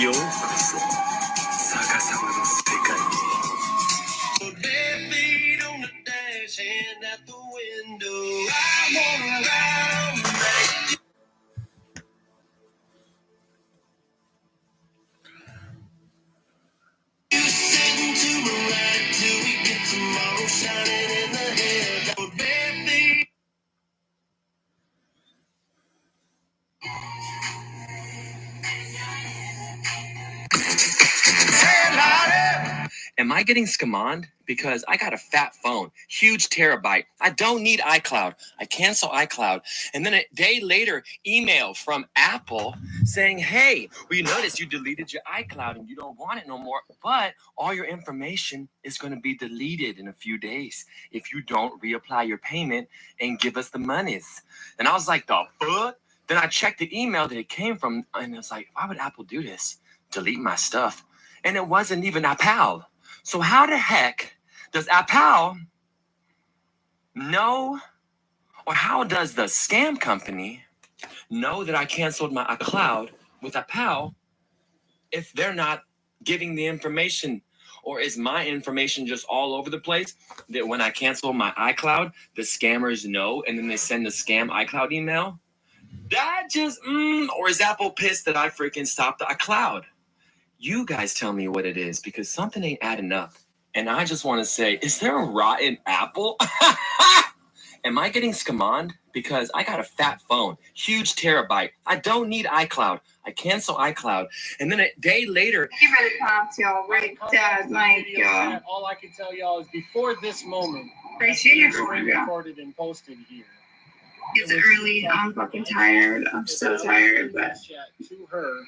ようこそ逆さまの世界に。Deadbeat on the dash, hand out the window. I wanna ride all night. You sitting to my right till we get tomorrow shining in the head. Oh, deadbeat. Am I getting scammed? Because I got a fat phone, huge terabyte. I don't need iCloud. I cancel iCloud. And then a day later, email from Apple saying, hey, we noticed you deleted your iCloud and you don't want it no more, but all your information is going to be deleted in a few days if you don't reapply your payment and give us the monies. And I was like, the fuck? Then I checked the email that it came from, and it's like, why would Apple do this? Delete my stuff. And it wasn't even Apple. So how the heck does Apple know, or how does the scam company know that I canceled my iCloud with Apple if they're not giving the information? Or is my information just all over the place that when I cancel my iCloud, the scammers know and then they send the scam iCloud email? That just, or is Apple pissed that I freaking stopped the iCloud? You guys tell me what it is, because something ain't adding up. And I just want to say, is there a rotten apple? Am I getting scammed? Because I got a fat phone, huge terabyte. I don't need iCloud. I cancel iCloud. And then a day later... You really pumped, y'all. Right, Dad, like, all I can tell y'all is before this moment, it's recorded and posted here. It's early. I'm fucking tired. I'm so tired, but... To her,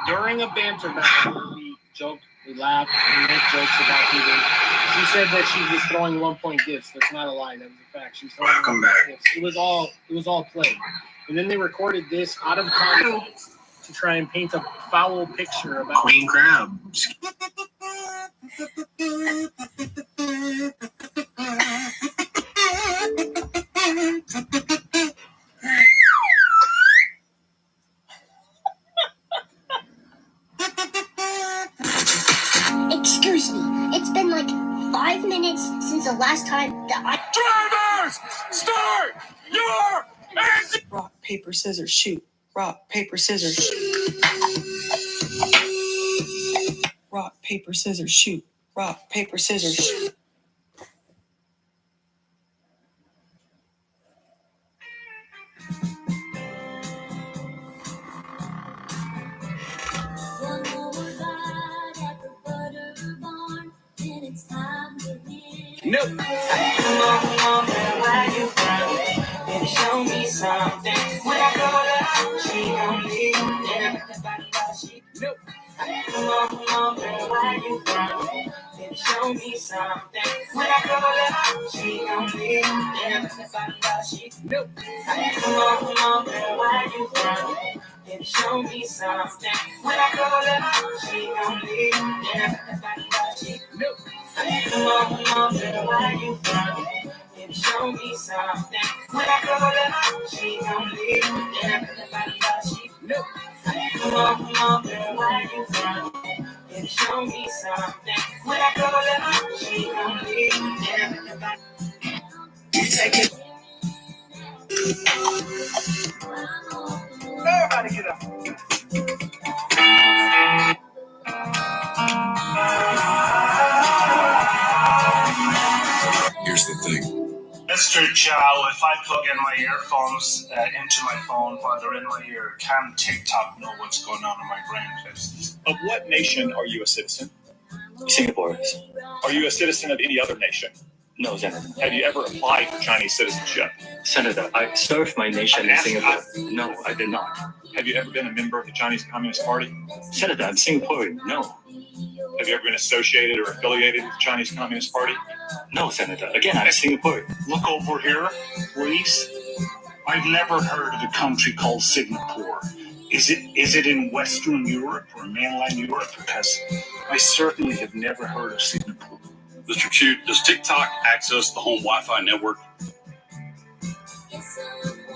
during a banter battle where we joked, we laughed, we made jokes about people. She said that she was throwing 1-point gifts. That's not a lie. That was a fact. She was throwing 1-point gifts. It was all play. And then they recorded this out of context to try and paint a foul picture about Queen Crab. Excuse me, it's been like 5 minutes since the last time that Drivers, start your engine! Rock, paper, scissors, shoot. Rock, paper, scissors, shoot. Rock, paper, scissors, shoot. Rock, paper, scissors, shoot. Nope. Come on, girl, where you from? Baby, show me something. When I go to she gon' leave. Yeah, everybody knows she. Nope. Come on, girl, where you from? Baby, show me something. When I go to she gon' leave. Yeah, everybody knows she. Nope. Come on, girl, where you from? Baby, show me something. When I go to she gon' leave. Yeah, everybody knows she. Nope. Come on, girl, where you from? Baby, show me something. When I go to she gon' leave. Yeah, everybody knows she. Nope. Come on, girl, where you from? Baby, show me something. When I go to she gon' leave. Yeah, everybody. You take it. Everybody get up. Here's the thing. Mr. Chow, if I plug in my earphones into my phone while they're in my ear, can TikTok know what's going on in my brain, please? Of what nation are you a citizen? Singapore. Are you a citizen of any other nation? No, Senator. Have you ever applied for Chinese citizenship? Senator, I served my nation in Singapore. No, I did not. Have you ever been a member of the Chinese Communist Party? Senator, I'm Singaporean. No. Have you ever been associated or affiliated with the Chinese Communist Party? No, Senator. Again, I'm Singaporean. Look over here, please. I've never heard of a country called Singapore. Is it in Western Europe or mainland Europe? Because I certainly have never heard of Singapore. Mr. Chu, does TikTok access the home Wi-Fi network?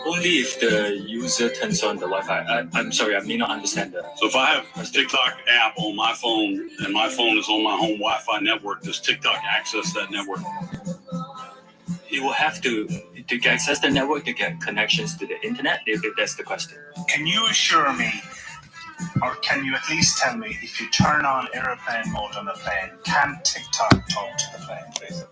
Only if the user turns on the Wi-Fi. I'm sorry, I may not understand that. So if I have a TikTok app on my phone and my phone is on my home Wi-Fi network, does TikTok access that network? You will have to access the network to get connections to the internet, if that's the question. Can you assure me, or can you at least tell me, if you turn on airplane mode on the plane, can TikTok talk to the plane, please?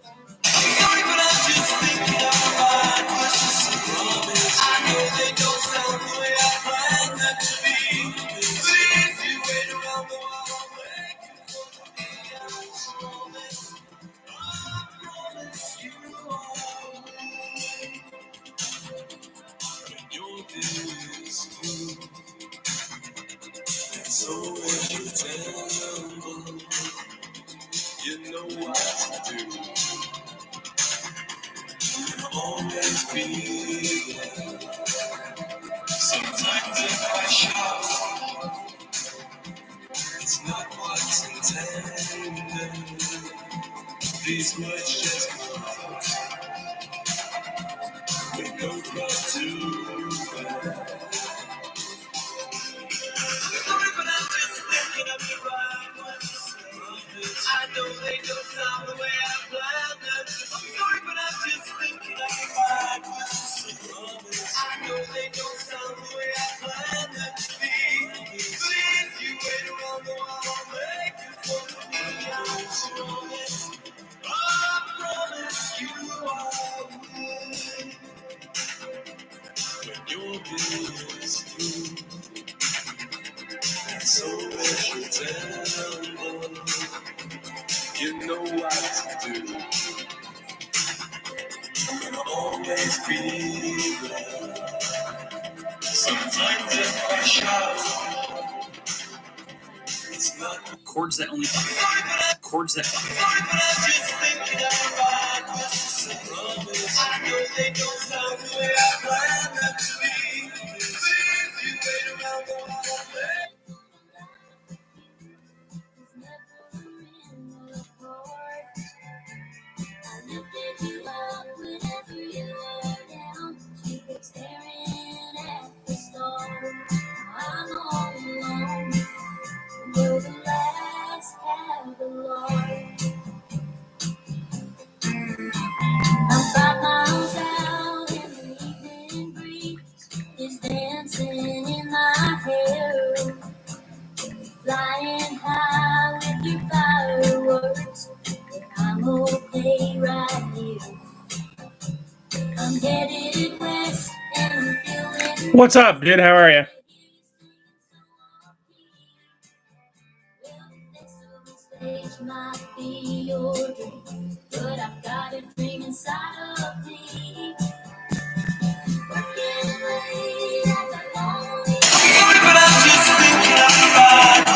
Chords that only chords that Flying high with your fireworks, and I'm okay right here. I'm headed west and I'm feeling. What's up, dude? How are you? Stage might be your dream, but I've got a dream inside of me. Working late at the morning. But I'm just thinking about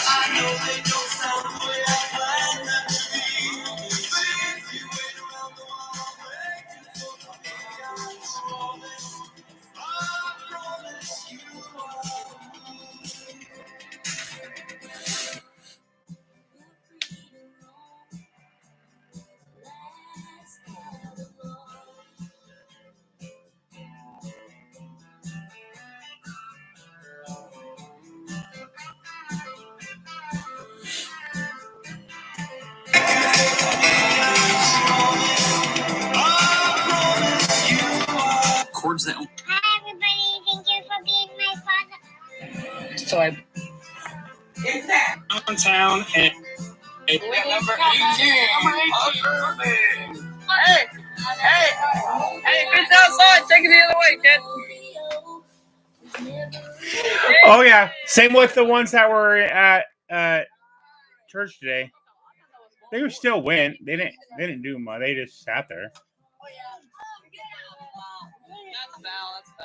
I know they don't sound the way I planned them to be. But if you wait around the wall, waiting for me, I promise you chords that. Hi, everybody. Thank you for being my father. So I downtown and number 18. Hey, it's outside. Take it the other way, kid. Oh yeah, same with the ones that were at church today. They still went. They didn't do much. They just sat there. That's foul.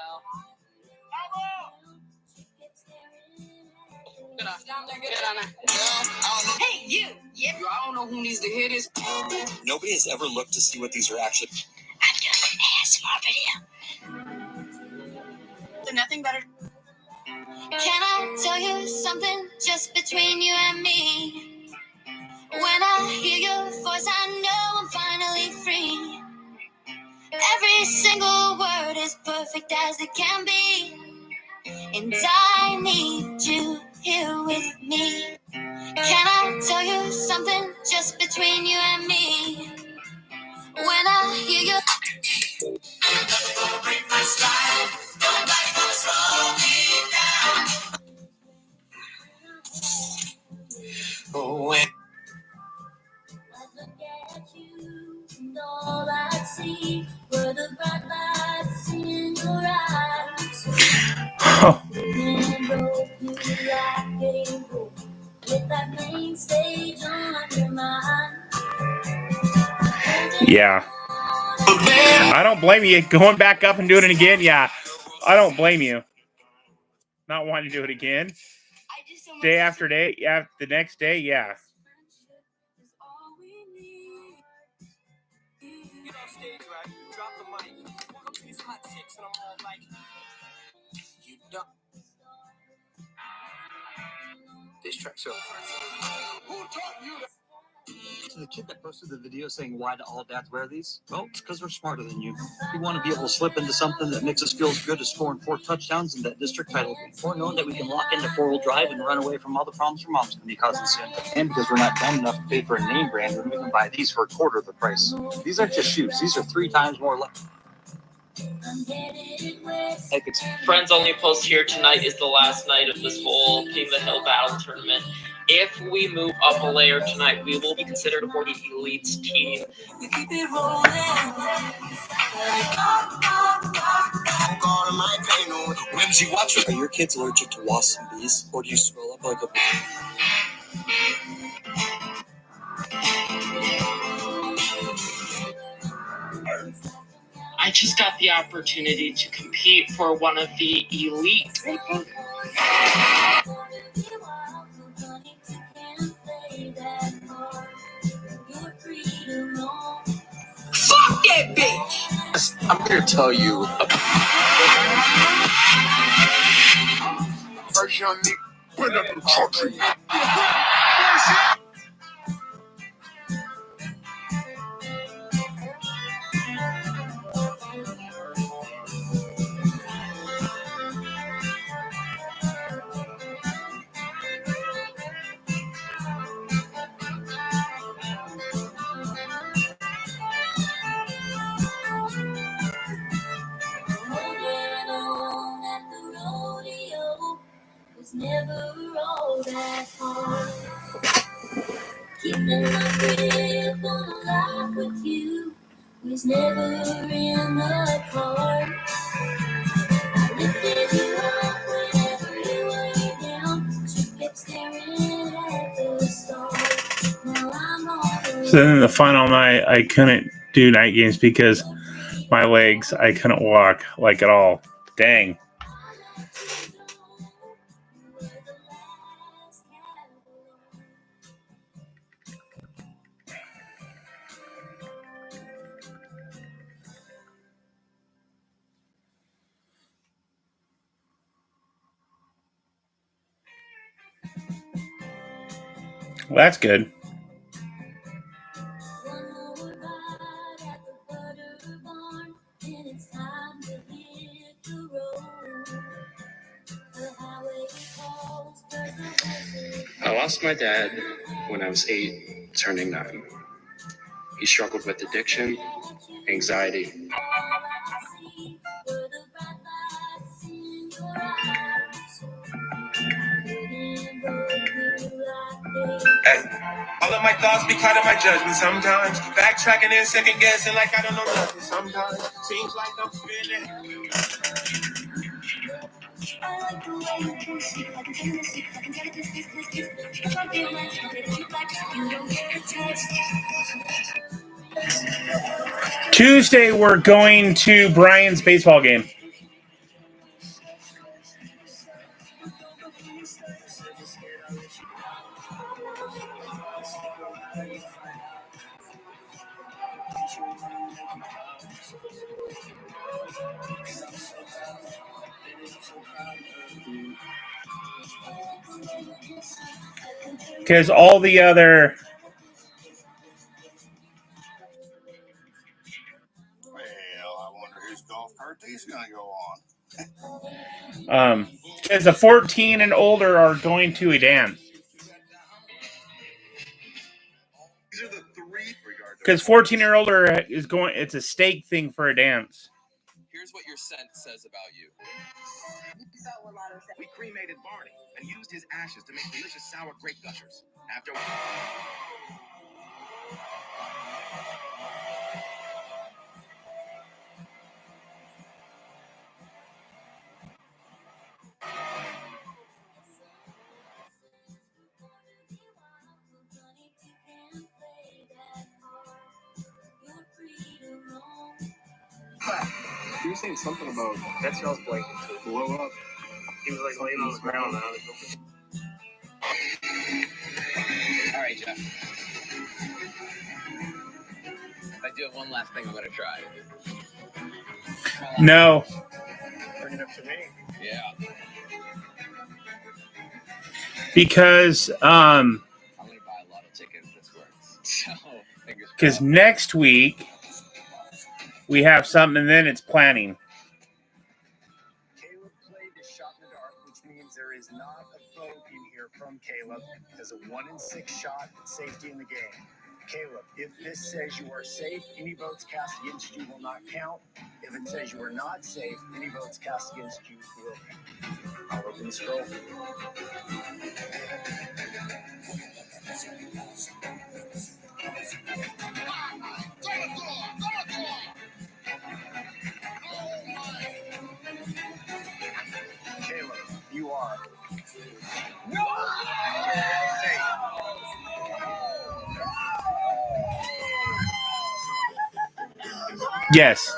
Get on there. Hey, you! Yep. I don't know who needs to hear this. Nobody has ever looked to see what these are actually. I'm doing an ASMR video. There's nothing better. Can I tell you something just between you and me? When I hear your voice, I know I'm finally free. Every single word is perfect as it can be. And I need you here with me. Can I tell you something just between you and me? When I hear you. I look at you, and all I see were the bright lights in your eyes. And broke you like a book with that main stage on your mind. Yeah. I don't blame you. Going back up and doing it again, yeah. I don't blame you. Not wanting to do it again. Day after day, yeah. The next day, yeah. This track, so. To the kid that posted the video saying, why do all dads wear these? Well, it's because we're smarter than you. We want to be able to slip into something that makes us feel as good as scoring 4 touchdowns in that district title, or knowing that we can lock into 4-wheel drive and run away from all the problems your mom's going to be causing soon. And because we're not dumb enough to pay for a name brand when we can buy these for a quarter of the price. These aren't just shoes. These are 3 times more lucky. Epic Friends only post here tonight is the last night of this whole King of the Hill battle tournament. If we move up a layer tonight, we will be considered for the elites team. Are your kids allergic to wasps and bees? Or do you swell up like a... I just got the opportunity to compete for one of the elite. Fuck that bitch! I'm here to tell you... First young nigga, put up the country. Never all that hard. Keeping my grip on a life with you was never in the card. I lifted you up whenever you were down. You kept staring at the stars. Now I'm all So then the final night, I couldn't do night games because my legs, I couldn't walk like at all. Dang. Well, that's good. I lost my dad when I was 8, turning 9. He struggled with addiction, anxiety. Hey, all of my thoughts be clouding my judgment sometimes. Backtracking and second guessing like I don't know nothing sometimes. Seems like I'm spinning. I like the way you can see, I can tell you this, I can tell you this. If I feel like you like you don't get attached. Tuesday, we're going to Brian's baseball game. Because all the other... Well, He's gonna go on. Because the 14 and older are going to a dance. Because 14 and older is going, it's a stake thing for a dance. Here's what your scent says about you. We cremated Barney and used his ashes to make delicious sour grape gushers. After You were saying something about that smells blanket to blow up. He was like laying on the ground. all right, Jeff. I do have one last thing I'm gonna try. No. Bring it up to me. Yeah. Because I'm gonna buy a lot of tickets if this works. So fingers crossed. next week we have something, and then it's planning. Caleb played the shot in the dark, which means there is not a vote in here from Caleb. As a 1 in 6 shot, safety in the game. Caleb, if this says you are safe, any votes cast against you will not count. If it says you are not safe, any votes cast against you will count. I'll open the scroll. Caleb, you are. Safe. Yes.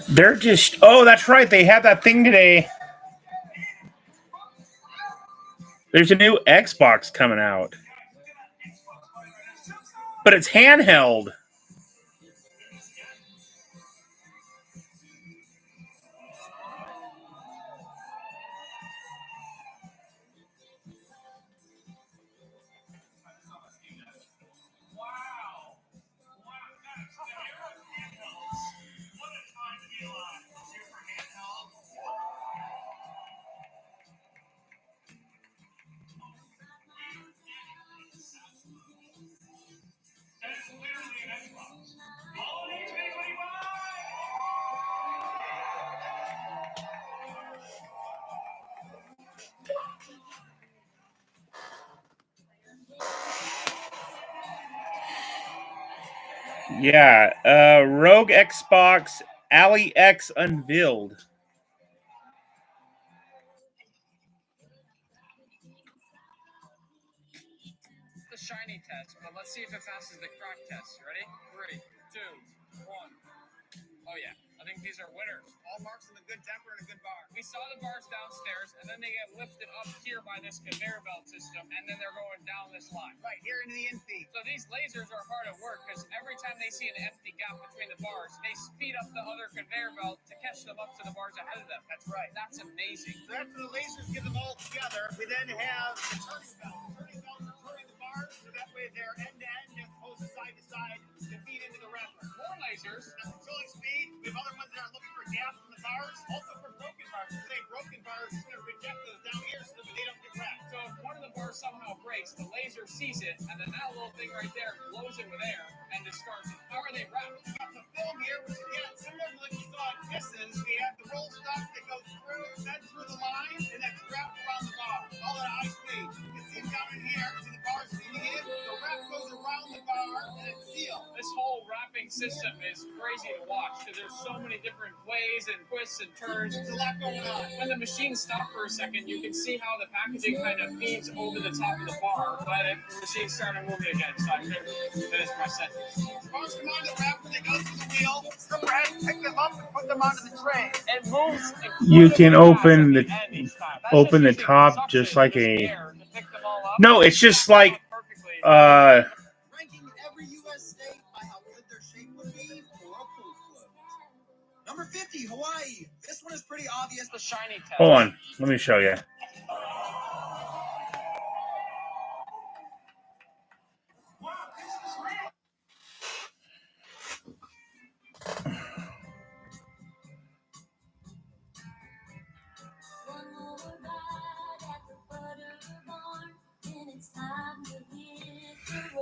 They're just, oh, that's right. They had that thing today. There's a new Xbox coming out. But it's handheld. Yeah, Rogue Xbox Ally X unveiled. The shiny test, but let's see if it passes the crack test. You ready? 3, 2, 1. Oh yeah, I think these are winners. All marks in the good temper and a good bar. We saw the bars downstairs, and then they get lifted up here by this conveyor belt system, and then they're going down this line. Right, here into the in-feed. So these lasers are hard at work, because every time they see an empty gap between the bars, they speed up the other conveyor belt to catch them up to the bars ahead of them. That's right. That's amazing. So after the lasers get them all together, we then have the turning belt. The turning belts are turning the bars, so that way they're end-to-end as opposed to side-to-side to feed into the wrapper. More lasers. Now, controlling speed. We have other ones that are looking for gaps in the bars. Also for broken bars. If they broken bars, it's going to reject those down here so that they don't get wrapped. So if one of the bars somehow breaks, the laser sees it, and then that little thing right there blows it with air and discards it. How are they wrapped? We got the film here, which again, similar to like you saw at Distance, we have the roll stock that goes through, then through the line, and that's wrapped around the bar. All at high speed. You can see down in here, see the bars feeding in. The wrap goes around the bar, and it's sealed. This whole wrapping system is crazy to watch because there's so many different ways and twists and turns. There's a lot going on. When the machine stopped for a second, you can see how the packaging kind of feeds over the top of the bar, but if the machine started moving again, so I couldn't finish my sentence. Cars come on the wrap when they go through the wheel. The bread, pick them up and put them onto the tray. It moves. You can open the top just like a. No, it's just like Ranking every U.S. state by how good their shape would be for a pool float. Number 50, Hawaii. This one is pretty obvious. The shiny test. Hold on, let me show you.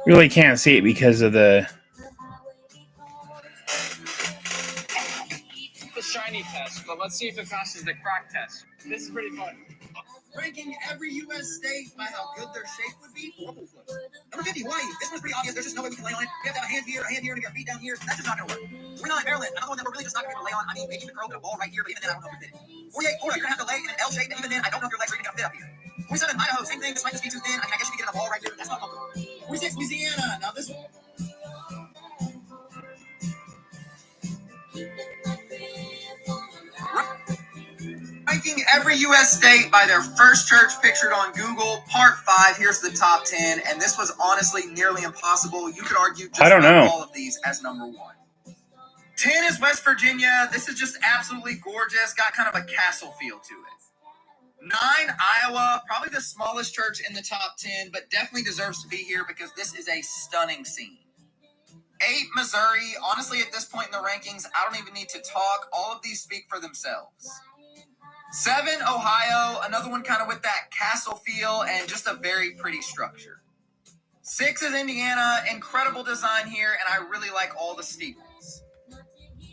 Really can't see it because of the. The shiny test, but let's see if it passes the crack test. This is pretty fun. Ranking every U.S. state by how good their shape would be for a pool float. Number 50, Hawaii. This one's pretty obvious. There's just no way we can lay on it. We have to have a hand here, and we got feet down here. That's just not going to work. We're not in Maryland. Another one that we're really just not going to be able to lay on. I mean, maybe you could throw a ball right here, but even then, I don't know if you're fitting. 48, Florida. You're going to have to lay in an L shape, and even then, I don't know if your legs are even going to fit up here. 47, Idaho. Same thing. This might just be too thin. I mean, I guess you could get a ball right here, but that's not comfortable. 46, Louisiana. Now, this one. Ranking every U.S. state by their first church pictured on Google, part 5. Here's the top 10, and this was honestly nearly impossible. You could argue just about all of these as number 1. 10 is West Virginia. This is just absolutely gorgeous. Got kind of a castle feel to it. 9, Iowa. Probably the smallest church in the top 10, but definitely deserves to be here because this is a stunning scene. 8, Missouri. Honestly, at this point in the rankings, I don't even need to talk. All of these speak for themselves. 7, Ohio, another one kind of with that castle feel and just a very pretty structure. 6 is Indiana, incredible design here, and I really like all the steeples.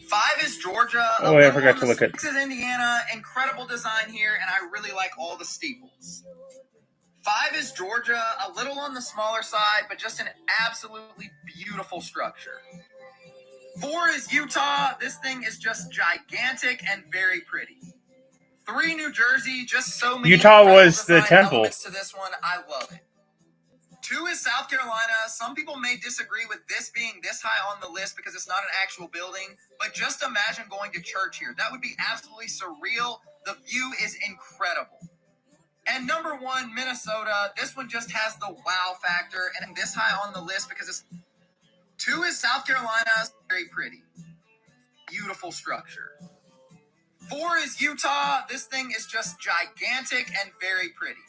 5 is Georgia. Oh, I forgot to look at. 6 is Indiana, incredible design here, and I really like all the steeples. 5 is Georgia, a little on the smaller side, but just an absolutely beautiful structure. 4 is Utah. This thing is just gigantic and very pretty. 3, New Jersey, just so many. Utah was the temple. To this one, I love it. 2 is South Carolina. Some people may disagree with this being this high on the list because it's not an actual building, but just imagine going to church here. That would be absolutely surreal. The view is incredible. And number 1, Minnesota. This one just has the wow factor, and this high on the list because it's. 2 is South Carolina. Very pretty. Beautiful structure. 4 is Utah. This thing is just gigantic and very pretty.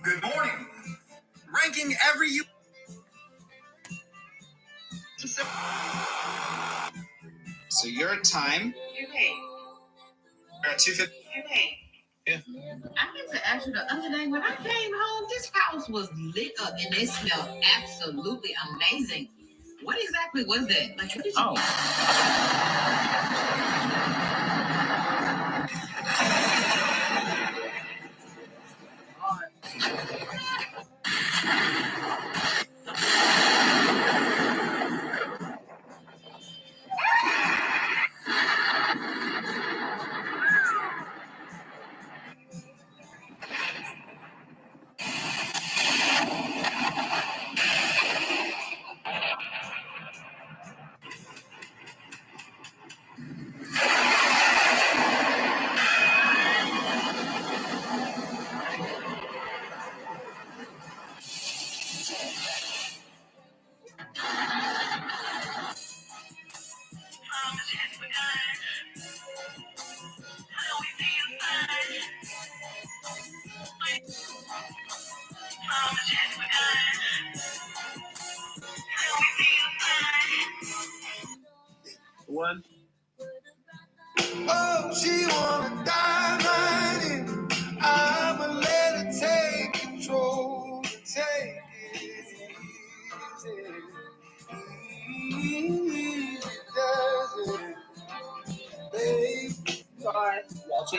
Good morning. Ranking every So you're at time. Okay. You're at 2:50. Okay. Yeah. I meant to ask you the other day when I came home, this house was lit up and it smelled absolutely amazing. What exactly was that? Like, what did you One. Oh, she wanna dive right in. I'ma let her take control. Take it easy. Does it, babe? Sorry. We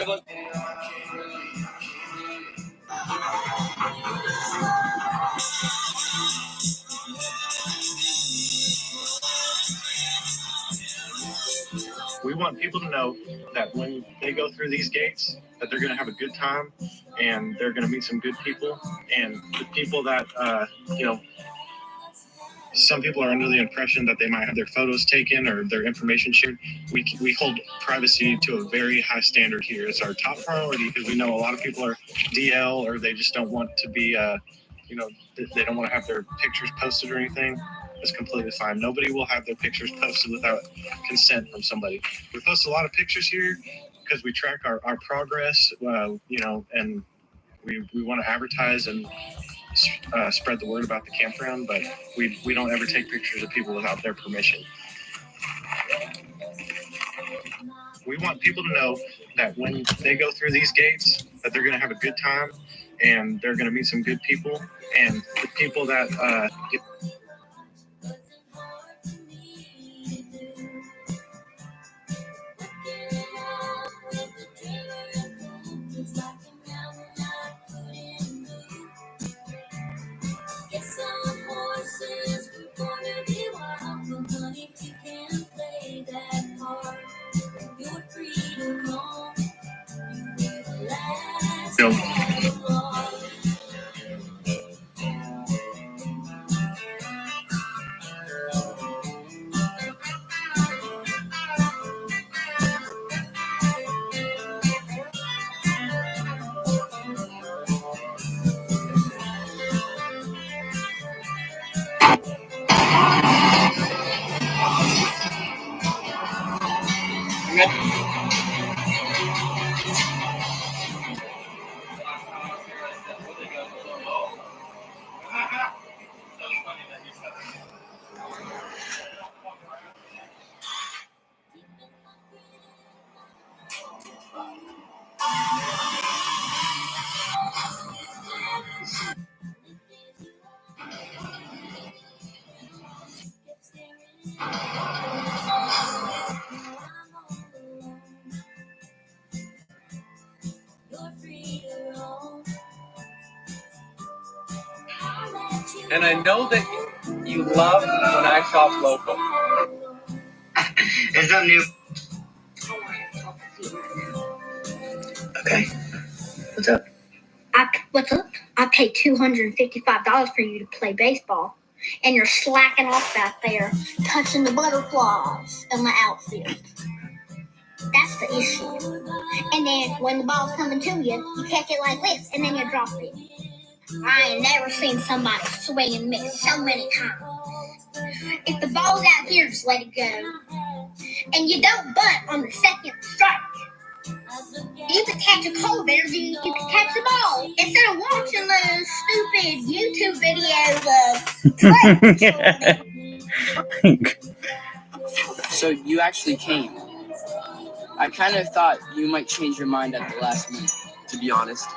want people to know that when they go through these gates, that they're going to have a good time and they're going to meet some good people. And the people that, some people are under the impression that they might have their photos taken or their information shared. We hold privacy to a very high standard here. It's our top priority because we know a lot of people are DL or they just don't want to be, they don't want to have their pictures posted or anything. It's completely fine. Nobody will have their pictures posted without consent from somebody. We post a lot of pictures here because we track our progress, and we want to advertise and spread the word about the campground, but we don't ever take pictures of people without their permission. We want people to know that when they go through these gates, that they're going to have a good time and they're going to meet some good people. And the people that And I know that you love when I shop local. There's no new. Okay. What's up? What's up? I paid $255 for you to play baseball, and you're slacking off back there, touching the butterflies in my outfit. That's the issue. And then when the ball's coming to you, you catch it like this, and then you drop it. I ain't never seen somebody swing and miss so many times. If the ball's out here, just let it go. And you don't bunt on the second strike. You can catch a cold better than you can catch the ball. Instead of watching those stupid YouTube videos of So you actually came. I kind of thought you might change your mind at the last minute. To be honest,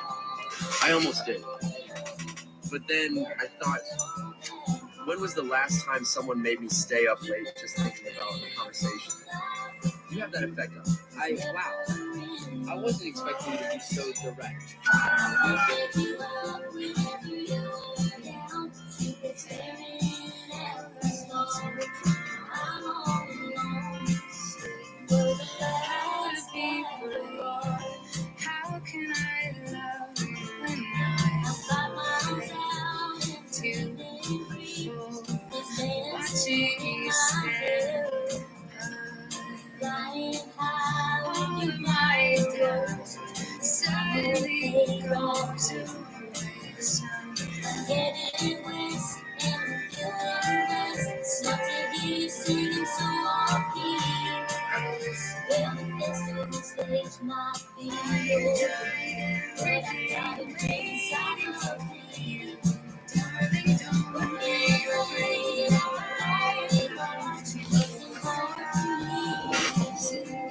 I almost did. But then I thought, when was the last time someone made me stay up late just thinking about the conversation? You have that effect on me. Wow. I wasn't expecting you to be so direct. How can I love when I'm too full? Watching you stand all my dust suddenly goes away. Getting worse and worse. Not to hear you singing so off-key. Well, the best of the stage might be over, but I gotta make something of you. Darling, don't be afraid. I'm looking forward to you.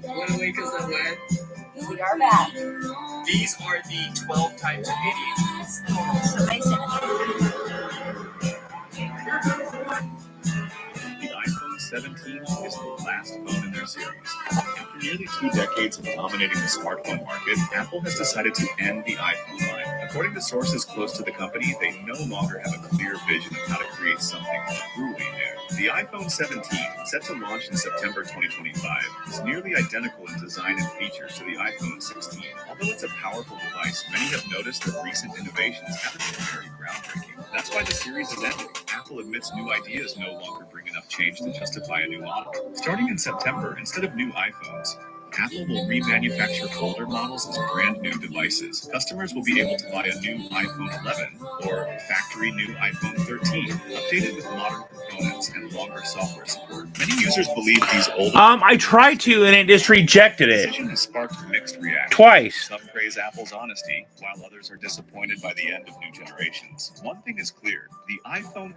Want to wake us up, man? We are back. These are the 12 types of ADHD. So Mason, The iPhone 17 is the last phone in their series. After nearly 2 decades of dominating the smartphone market, Apple has decided to end the iPhone line. According to sources close to the company, they no longer have a clear vision of how to create something truly new. The iPhone 17, set to launch in September 2025, is nearly identical in design and features to the iPhone 16. Although it's a powerful device, many have noticed that recent innovations haven't been very groundbreaking. That's why the series is ending. Apple admits new ideas no longer bring enough change to justify a new model. Starting in September, instead of new iPhones, Apple will remanufacture older models as brand new devices. Customers will be able to buy a new iPhone 11 or factory new iPhone 13, updated with modern components and longer software support. Many users believe these older. I tried to, and it just rejected The it decision has sparked mixed reactions. twice. Some praise Apple's honesty, while others are disappointed by the end of new generations. One thing is clear: the iPhone.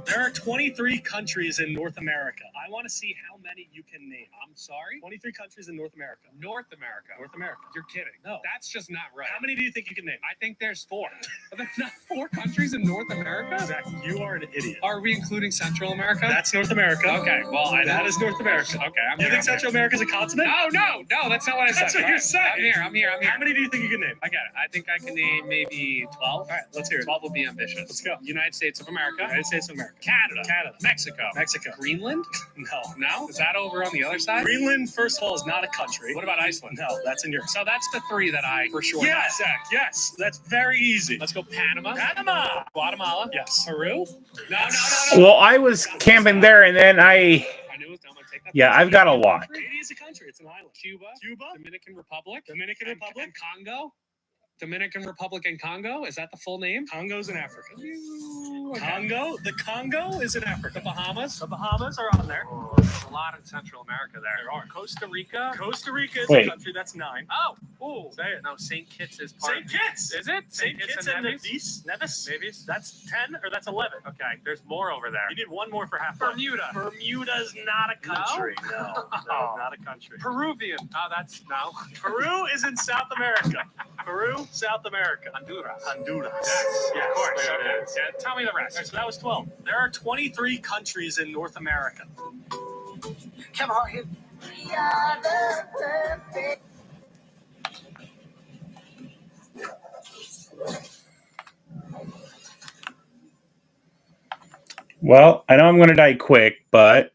There are 23 countries in North America. I want to see how many you can name. I'm sorry? 23 countries in North America. North America. North America. You're kidding. No. That's just not right. How many do you think you can name? I think there's 4. There's not 4 countries in North America? Zach, you are an idiot. Are we including Central America? That's North America. Okay, well, that is North America. Okay, you think Central America is a continent? No, that's not what I said. That's what you're saying. I'm here. How many do you think you can name? I got it. I think I can name maybe 12. All right, let's hear it. 12 will be ambitious. Let's go. United States of America. United States of America. Canada. Mexico. Greenland? No. Is that over on the other side? Greenland, first of all, is not a country. What about Iceland? No, that's in Europe. So that's the 3 that I for sure. Yes, Zach. Yes, that's very easy. Let's go Panama. Guatemala. Yes. Peru. No. Well, I was camping there, and then I knew it was. I'm gonna take that. I've got a lot. Haiti is a country. It's an island. Cuba. Dominican Republic. And Congo. Dominican Republic and Congo? Is that the full name? Congo's in Africa. Okay. Congo? The Congo is in Africa. The Bahamas? The Bahamas are on there. Oh, there's a lot in Central America there. There are. Costa Rica? Costa Rica is a country. That's 9. Oh, say it. No, St. Kitts is part of St. Kitts! Is it? St. Kitts and Nevis? Nevis? That's 10 or that's 11? Okay, there's more over there. You need one more for half. Bermuda. Bermuda's not a country. No, not a country. Peruvian. Oh, that's no. Peru is in South America. Peru, South America. Honduras. Yes, of course. There it is. Yeah, tell me the rest. Right, so that was 12. There are 23 countries in North America. Kevin Hart here. we are the perfect. Well, I know I'm going to die quick, but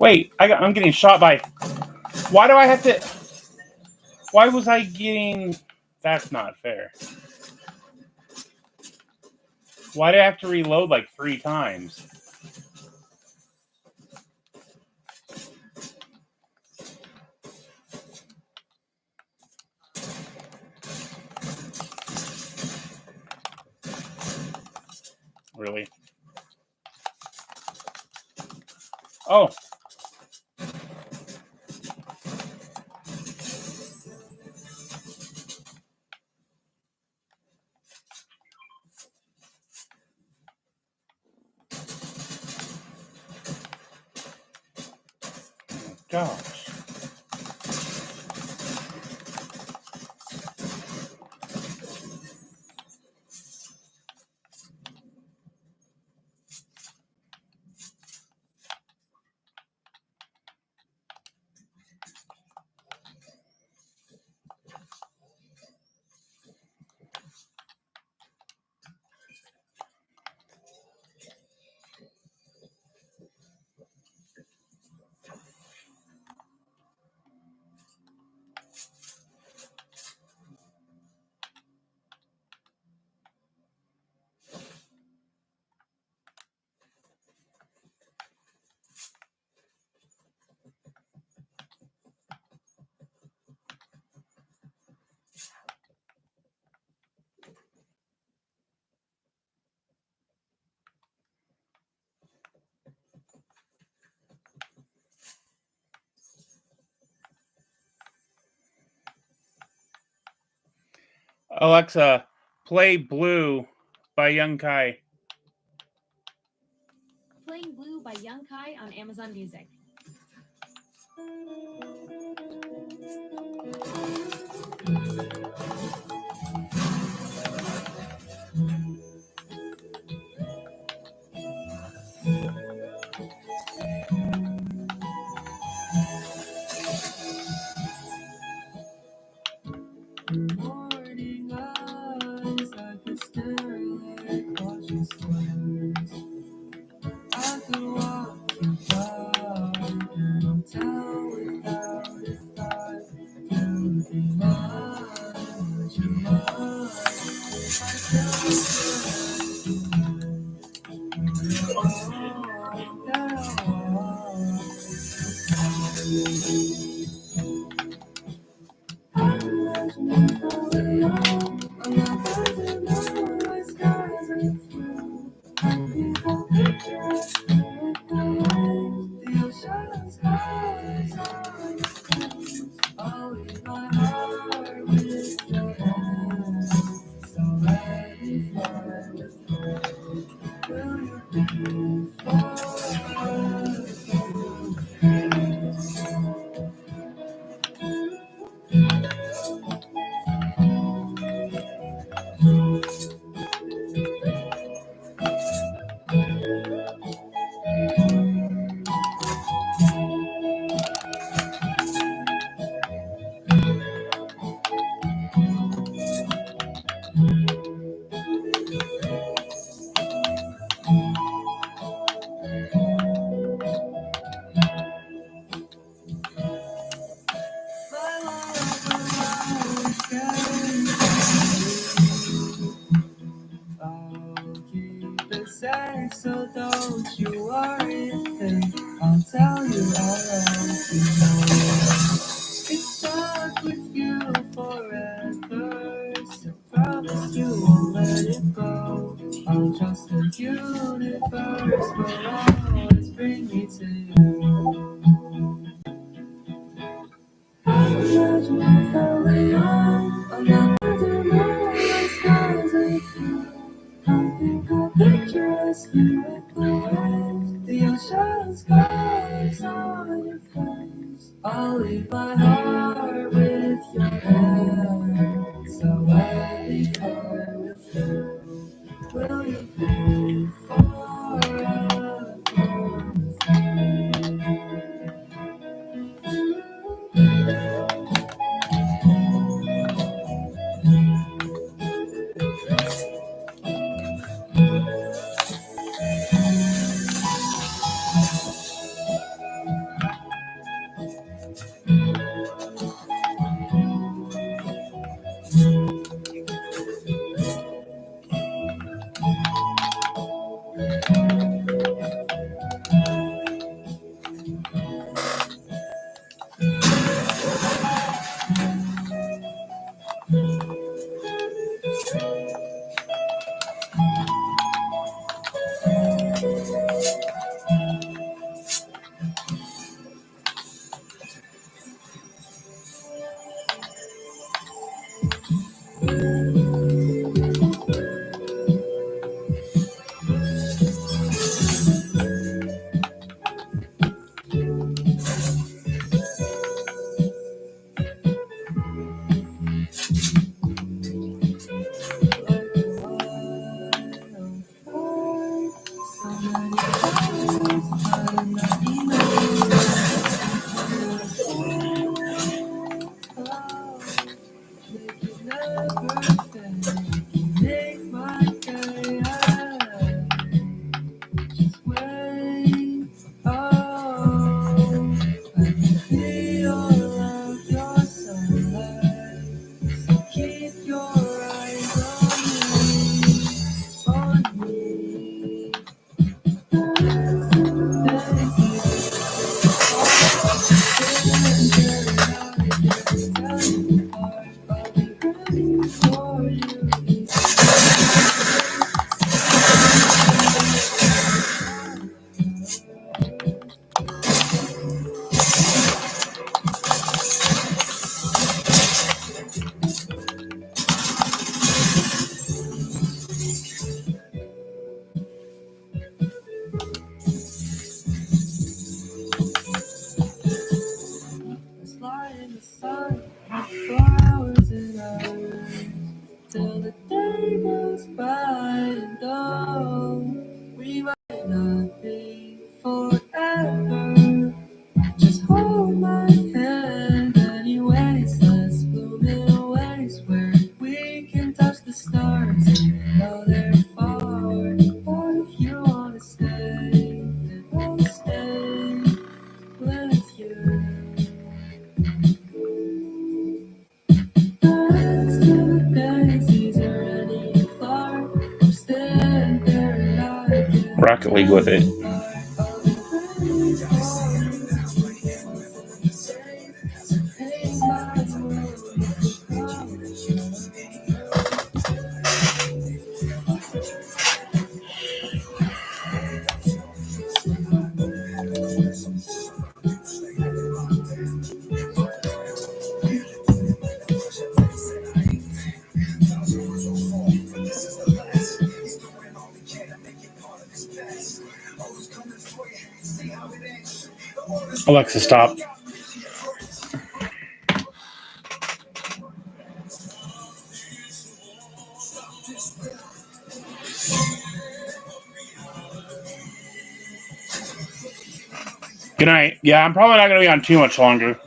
Wait, I'm getting shot by... Why do I have to... Why was I getting... That's not fair. Why do I have to reload like 3 times? Really? Oh. Gosh. Alexa, play Blue by Young Kai. Playing Blue by Young Kai on Amazon Music. Morning eyes, I could stare like cautious words. I could walk you down and tell without a thought. You be mine, would you mind if I tell you that I want? So don't you worry, I'll tell you all I know. It's stuck with you forever, so promise you won't let it go. I'll trust the universe will always bring me to you. I imagine if I were young, I'm not under my skies with you. I think I'll picture us here with the waves, the ocean skies on your face. I'll leave my heart with your hand, so I'll be fine with you. Will you be forever with me? Rocket League with it. Alexa, stop. Good night. Yeah, I'm probably not going to be on too much longer.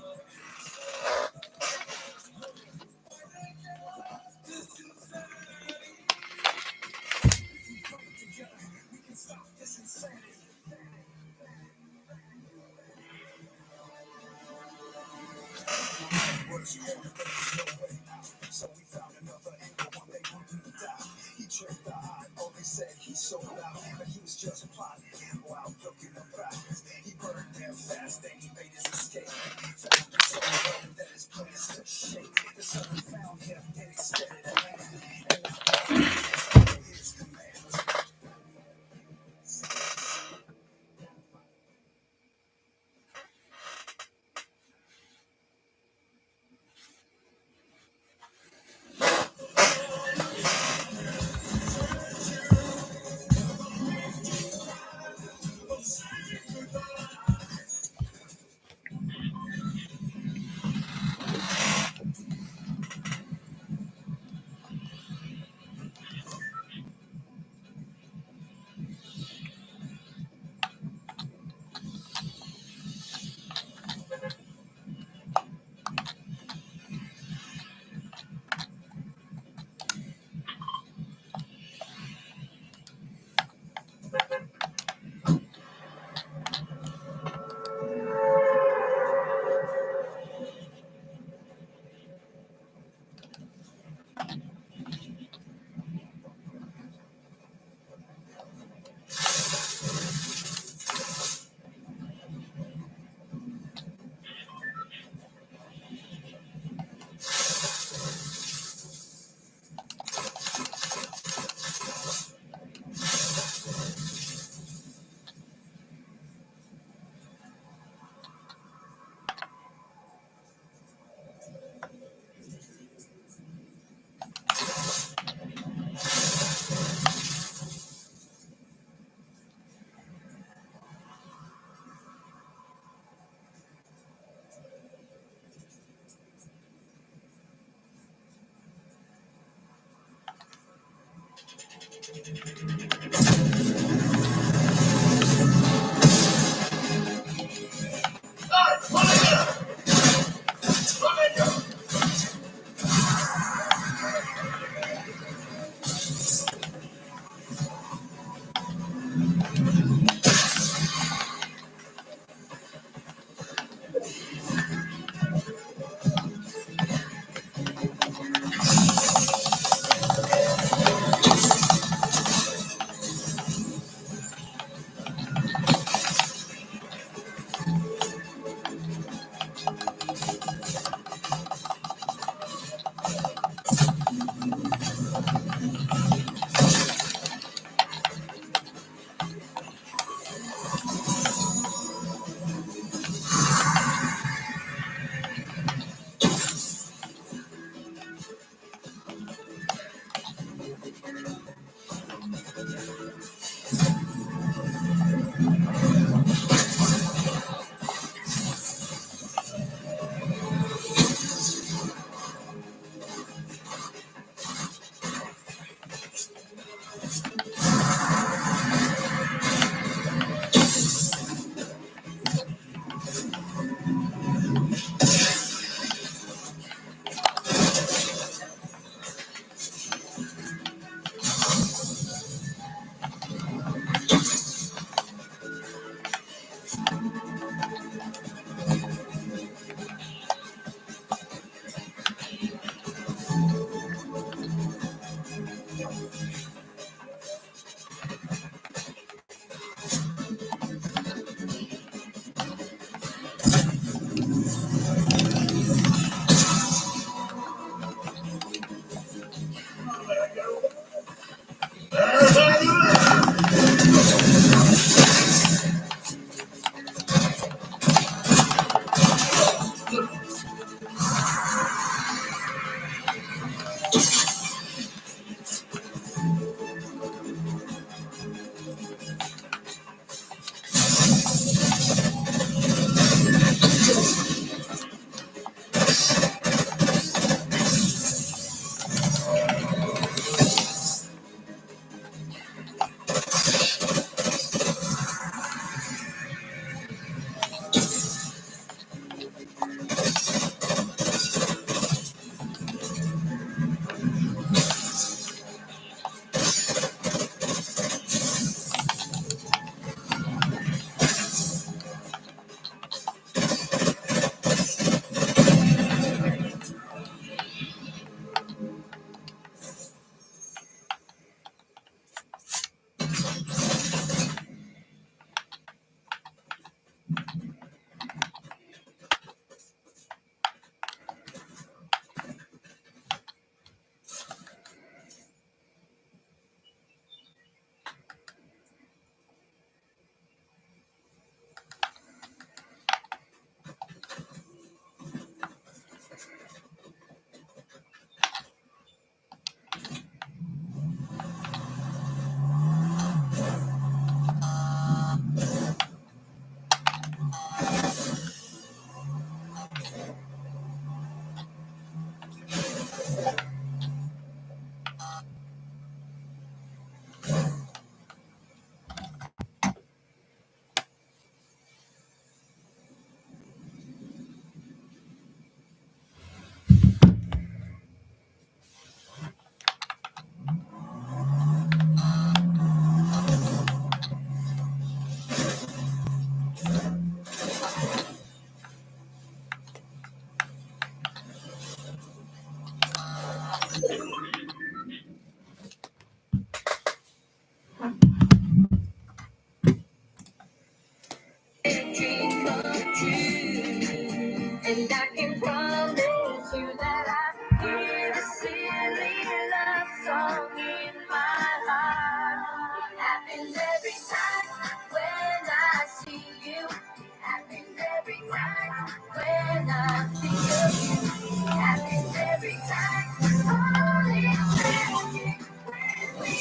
And I can promise you that I hear a silly love song in my heart. It happens every time when I see you. It happens every time when I think of you. It happens every time. All is magic when we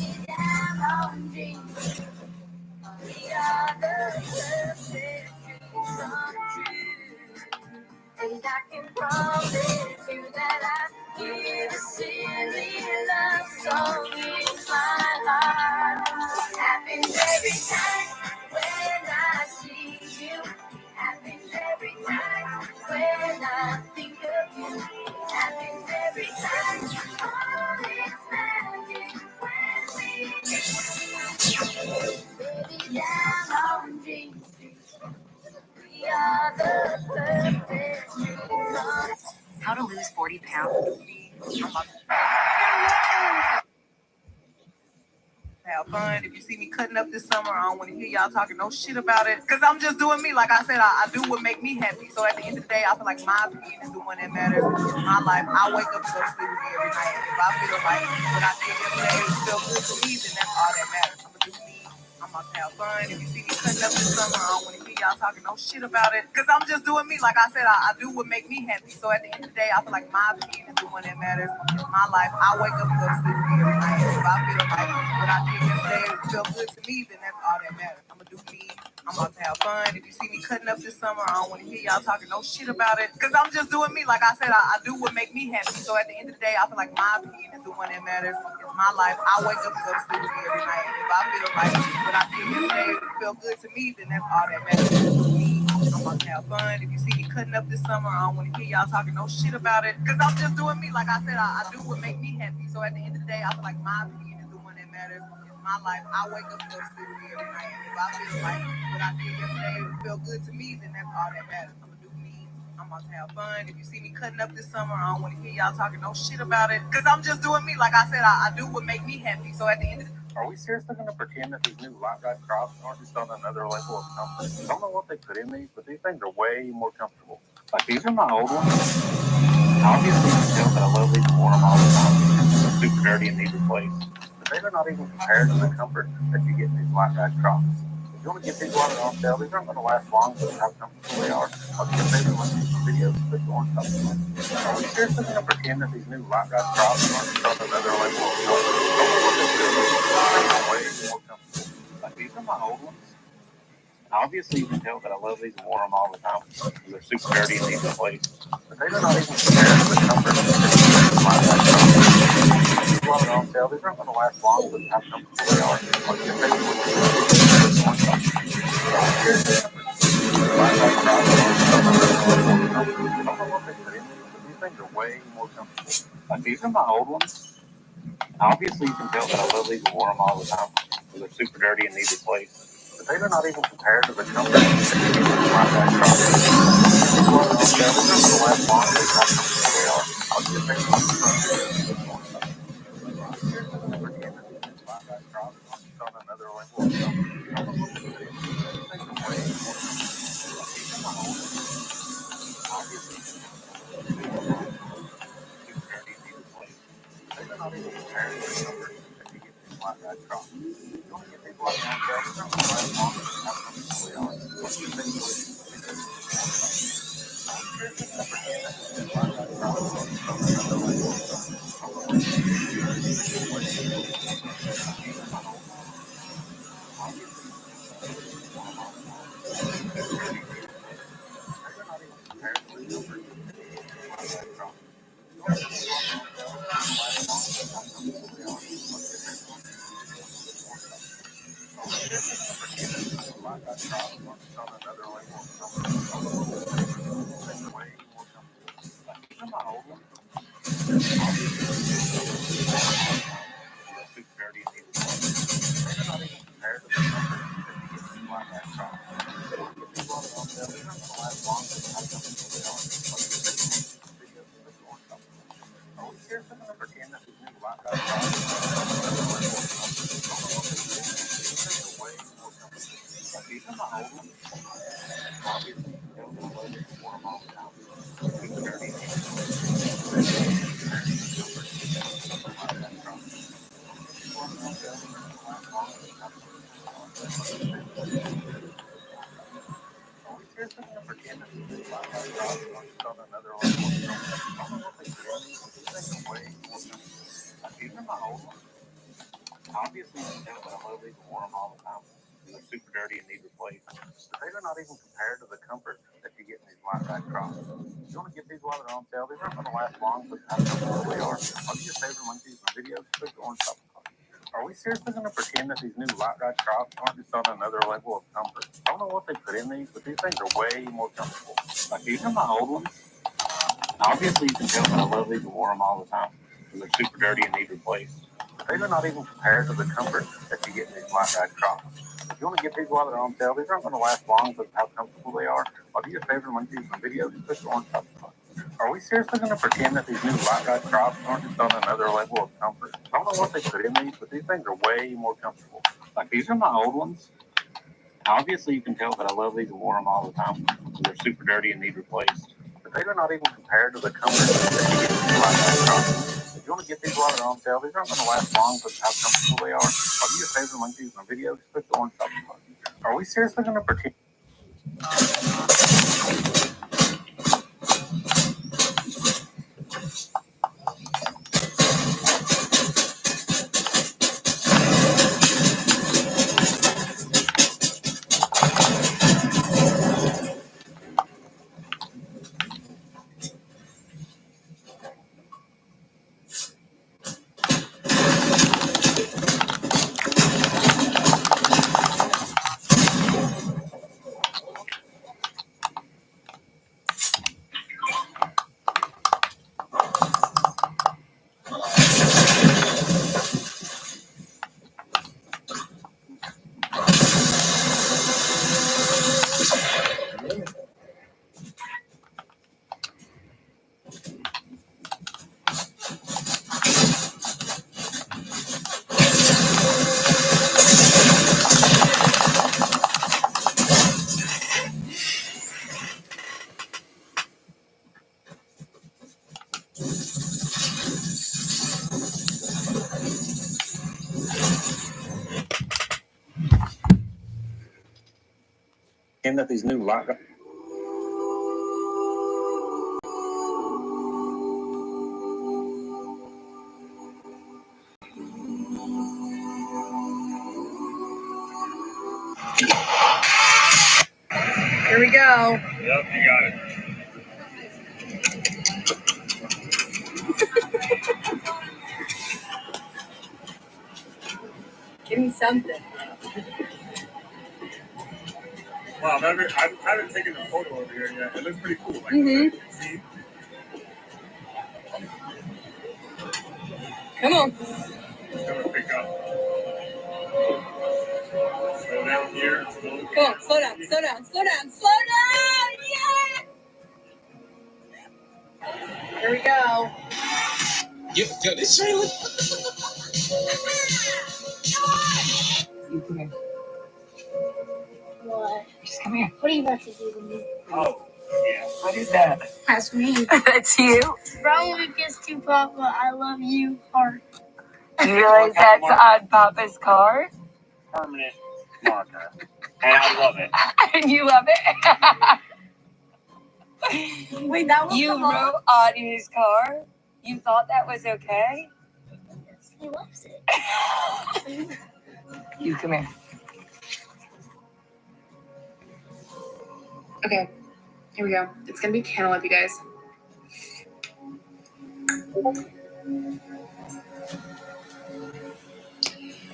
meet down on dreams. We are the perfect dreams come true. And I can promise you that I hear a silly love song in my heart. It happens every time when I see you. It happens every time when I think of you. It happens every time. Oh, it's magic when we baby down on Dream Street. We are the perfect dream come. How to lose 40 pounds. Have fun. If you see me cutting up this summer, I don't want to hear y'all talking no shit about it. Because I'm just doing me. Like I said, I do what make me happy. So at the end of the day, I feel like my opinion is the one that matters. It's my life. I wake up and go to sleep with me every night. And if I feel like what I did yesterday felt good to me, then that's all that matters. I'm going to do me. I'm about to have fun. If you see me cutting up this summer, I don't want to hear y'all talking no shit about it. Because I'm just doing me. Like I said, I do what make me happy. So at the end of the day, I feel like my opinion is the one that matters. It's my life. I wake up and go to sleep with me every night. And if I feel like what I did yesterday felt good to me, then that's all that matters. I'm going to do me. I'm about to have fun. If you see me cutting up this summer, I don't want to hear y'all talking no shit about it. Because I'm just doing me. Like I said, I do what make me happy. So at the end of the day, I feel like my opinion is the one that matters. It's my life. I wake up and go to sleep with me every night. And if I feel like what I did yesterday felt good to me, then that's all that matters. I'm about to have fun. If you see me cutting up this summer, I don't want to hear y'all talking no shit about it. Because I'm just doing me. Like I said, I do what make me happy. So at the end of the day, I feel like my opinion is the one that matters. It's my life. I wake up and go to sleep with me every night. And if I feel like what I did yesterday felt good to me, then that's all that matters. I'm going to do me. I'm about to have fun. If you see me cutting up this summer, I don't want to hear y'all talking no shit about it. Because I'm just doing me. Like I said, I do what make me happy. So at the end of the Are we seriously going to pretend that these new light ride crops aren't just on another level of comfort? I don't know what they put in these, but these things are way more comfortable. Like these are my old ones. Obviously, you can tell that I love these and wore them all the time. They're super dirty and need replaced. But they are not even compared to the comfort that you get in these light ride crops. If you want to get these while they're on sale, these aren't going to last long, but how comfortable they are. I'll get your favorite ones in some videos, click the orange button. Are we seriously going to pretend that these new light ride crops aren't just on another level of comfort? I don't know what they put in these, but these things are way more comfortable. Like these are my old ones. Obviously, you can tell that I love these and wore them all the time. They're super dirty and need replaced. But they are not even compared to the comfort that you get in these light ride crops. These while they're on sale, these aren't going to last long, but how comfortable they are. I'll get your favorite ones in some videos, click the orange button. Light ride crops aren't just on another level of comfort. I don't know what they put in these, but these things are way more comfortable. Like these are my old ones. Obviously, you can tell that I love these and wore them all the time. They're super dirty and need replaced. But they are not even compared to the comfort that you get in these light ride crops. These while they're on sale, these aren't going to last long, but how comfortable they are. I'll get your favorite ones in some videos, click the orange button. Here's the number 10 that these new light ride crops aren't just on another level of comfort. I don't know what they put in these, but these things are way more comfortable. Like these are my old ones. Obviously, you can tell that I love these and wore them all the time. Super dirty and need replaced. They are not even compared to the comfort that you get in these light ride crops. If you want to get these while they're on sale, these aren't going to last long, but how comfortable they are. I'll get your favorite ones in some videos, click the orange button. Here's the number 10 that these new light ride crops aren't just on another level of comfort. I don't know what they put in these, but these things are way more comfortable. Like these are my old ones. Obviously, you can tell that I love these and wore them all the time. Super dirty and need replaced. They are not even compared to the comfort that you get in these light ride crops. If you want to get these while they're on sale, these aren't going to last long, but how comfortable they are. I'll get your favorite ones in some videos, click the orange button. Are we seriously going to pretend that these new light ride crops aren't just on another level of comfort? I don't know what they put in these, but these things are way more comfortable. Like these are my old ones. Obviously, you can tell that I love these and wore them all the time. They're super dirty and need replaced. They are not even compared to the comfort that you get in these light ride crops. If you want to get these while they're on sale, these aren't going to last long, but how comfortable they are. I'll get your favorite ones in some videos, click the orange button. Are we seriously going to pretend that these new light ride crops aren't just on another level of comfort? I don't know what they put in these, but these things are way more comfortable. Like these are my old ones. Obviously, you know that I love it before I'm all the time. Super dirty and neat replaced. They don't even compare to the comfort that comes with the light that crop. These ones are on sale. They're not going to last long, but how comfortable they are. Are you a favorite one of these on videos? Click the one top. Are we seriously going to pretend that these new light right crops aren't just on another level of comfort? I don't know what they put in these, but these things are way more comfortable. Like these are my old ones. Obviously, you can tell that I love these and wear them all the time. And they're super dirty and need replaced. But they are not even compared to the comfort that you get in these light ride crops. You want to get these while they're on sale. These aren't going to last long, but how comfortable they are. I'll be your favorite ones using the videos. Click the orange top. Are we seriously going to pretend that these new light ride crops aren't just on another level of comfort? I don't know what they put in these, but these things are way more comfortable. Like these are my old ones. Obviously, you can tell that I love these and wear them all the time. And they're super dirty and need replaced. But these are not even compared to the comfort that you get in these light ride crops. If you want to get these while they're on sale, these aren't going to last long because of how comfortable they are. I'll be your favorite ones using videos. Click the orange top. Are we seriously going to pretend that these new light ride crops aren't just on another level of comfort? I don't know what they put in these, but these things are way more comfortable. Like these are my old ones. Obviously, you can tell that I love these and wear them all the time. And they're super dirty and need replaced. But they are not even compared to the comfort that you get in these light ride crops. If you want to get these while they're on sale, these aren't going to last long because of how comfortable they are. I'll be your favorite ones using the video. Just click the orange top button. Are we seriously going to pretend? That these new light. Here we go. Yep, you got it. Give me something. Wow, I haven't taken a photo over here yet. It looks pretty cool. Like, see? Come on. It's gonna pick up. Slow down here. Come on, slow down, slow down, slow down, slow down! Yeah! Here we go. Yo, this trailer. You come here. What? Just come here. What are you about to do to me? Oh, yeah. What is that? That's me. That's you? From Lucas to Papa, I love you, heart. You realize that's on Papa's car? Permanent marker. And I love it. And you love it? Wait, that was You wrote on his car? You thought that was okay? He loves it. You come here. Okay, here we go. It's gonna be cantaloupe, you guys.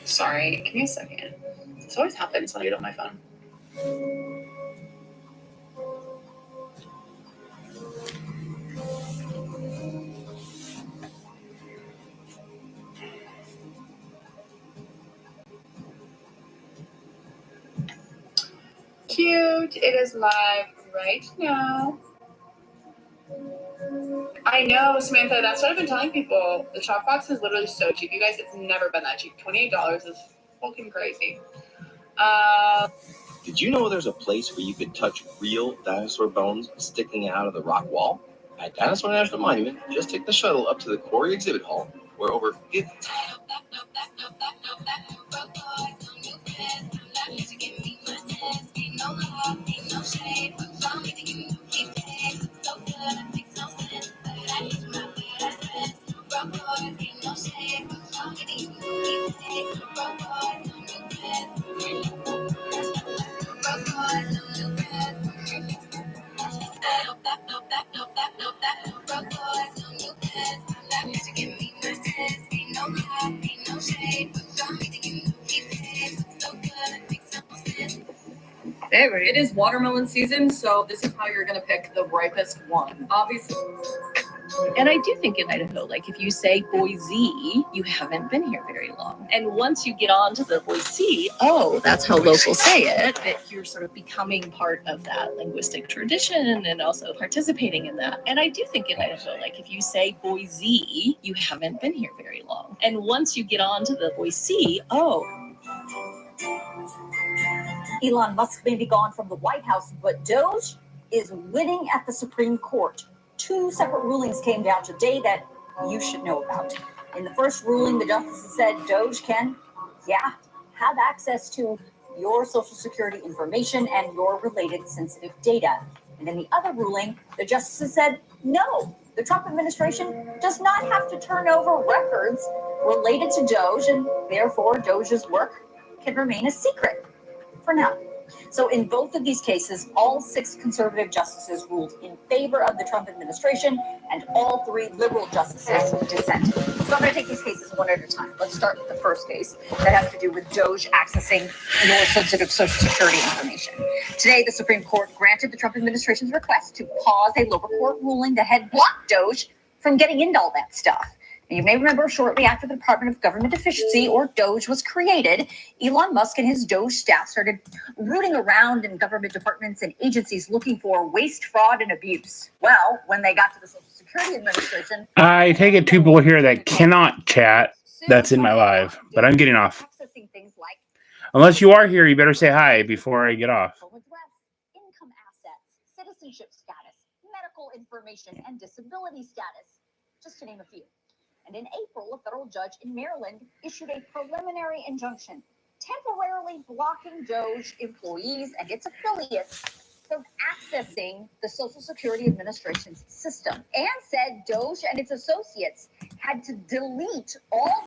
Sorry, give me a second. This always happens when I get on my phone. Cute. It is live right now. I know, Samantha. That's what I've been telling people. The chalk box is literally so cheap. You guys, it's never been that cheap. $28 is fucking crazy. Did you know there's a place where you could touch real dinosaur bones sticking out of the rock wall? At Dinosaur National Monument, just take the shuttle up to the Quarry Exhibit Hall, where over 50... It is watermelon season, so this is how you're gonna pick the ripest one. Obviously. And I do think in Idaho, like if you say Boise, you haven't been here very long. And once you get on to the Boise, oh, that's how locals say it, that you're sort of becoming part of that linguistic tradition and also participating in that. And I do think in Idaho, like if you say Boise, you haven't been here very long. And once you get on to the Boise, oh. Elon Musk may be gone from the White House, but Doge is winning at the Supreme Court. 2 separate rulings came down today that you should know about. In the first ruling, the justices said Doge can, have access to your Social Security information and your related sensitive data. And in the other ruling, the justices said no, the Trump administration does not have to turn over records related to Doge, and therefore Doge's work can remain a secret for now. So in both of these cases, all 6 conservative justices ruled in favor of the Trump administration, and all 3 liberal justices dissented. So I'm going to take these cases one at a time. Let's start with the first case that has to do with Doge accessing your sensitive Social Security information. Today, the Supreme Court granted the Trump administration's request to pause a lower court ruling that had blocked Doge from getting into all that stuff. You may remember shortly after the Department of Government Efficiency, or DOGE, was created, Elon Musk and his DOGE staff started rooting around in government departments and agencies looking for waste, fraud, and abuse. Well, when they got to the Social Security Administration... I take it 2 people here that cannot chat. That's in my live, but I'm getting off. Unless you are here, you better say hi before I get off. Income assets, citizenship status, medical information, and disability status, just to name a few. And in April, a federal judge in Maryland issued a preliminary injunction temporarily blocking Doge employees and its affiliates from accessing the Social Security Administration's system, and said Doge and its associates had to delete all